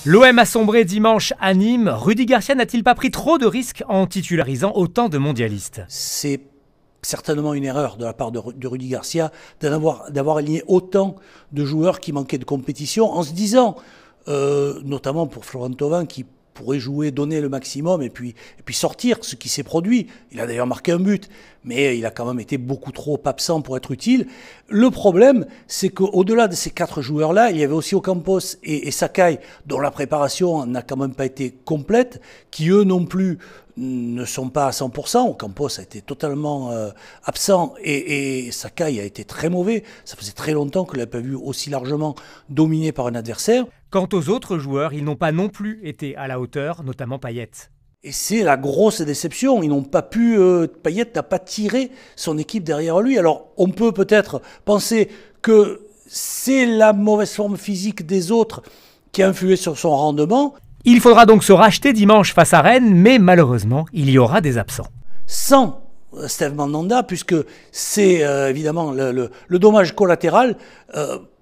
L'OM a sombré dimanche à Nîmes. Rudy Garcia n'a-t-il pas pris trop de risques en titularisant autant de mondialistes? C'est certainement une erreur de la part de Rudy Garcia d'avoir aligné autant de joueurs qui manquaient de compétition en se disant, notamment pour Florent Thauvin qui pourrait jouer, donner le maximum et puis sortir ce qui s'est produit. Il a d'ailleurs marqué un but, mais il a quand même été beaucoup trop absent pour être utile. Le problème, c'est qu'au-delà de ces 4 joueurs-là, il y avait aussi Ocampos et Sakai, dont la préparation n'a quand même pas été complète, qui eux non plus ne sont pas à 100%. Ocampos a été totalement absent et Sakai a été très mauvais. Ça faisait très longtemps que l'on n'avait pas vu aussi largement dominé par un adversaire. Quant aux autres joueurs, ils n'ont pas non plus été à la hauteur, notamment Payet. Et c'est la grosse déception. Ils n'ont pas pu. Payet n'a pas tiré son équipe derrière lui. Alors, on peut peut-être penser que c'est la mauvaise forme physique des autres qui a influé sur son rendement. Il faudra donc se racheter dimanche face à Rennes, mais malheureusement, il y aura des absents. Sans Steve Mandanda, puisque c'est évidemment le dommage collatéral.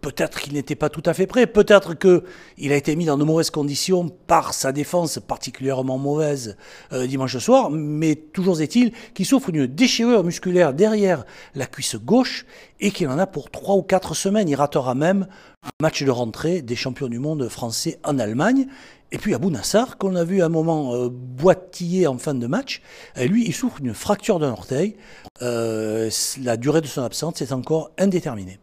Peut-être qu'il n'était pas tout à fait prêt, peut-être qu'il a été mis dans de mauvaises conditions par sa défense particulièrement mauvaise dimanche soir, mais toujours est-il qu'il souffre d'une déchirure musculaire derrière la cuisse gauche et qu'il en a pour 3 ou 4 semaines. Il ratera même un match de rentrée des champions du monde français en Allemagne. Et puis Abou Nassar, qu'on a vu à un moment boitiller en fin de match, lui, il souffre d'une fracture d'un orteil. La durée de son absence est encore indéterminée.